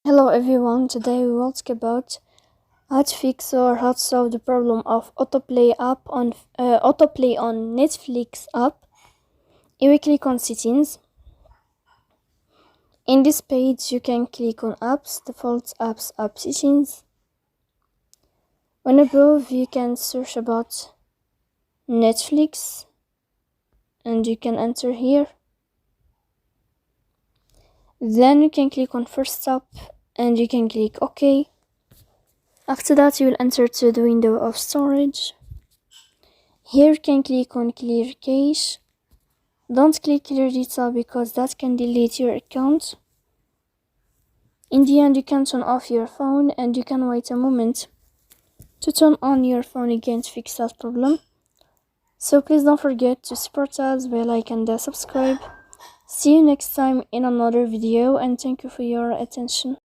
Hello everyone, today we will talk about how to fix or how to solve the problem of autoplay on Netflix app. Here we click on settings. In this page you can click on apps, default apps, app settings. When above you can search about Netflix and you can enter here. Then you can click on first app and you can click OK. After that you will enter to the window of storage. Here you can click on clear cache. Don't click clear data because that can delete your account. In the end you can turn off your phone and you can wait a moment to turn on your phone again to fix that problem. So please don't forget to support us by like and subscribe. See you next time in another video and thank you for your attention.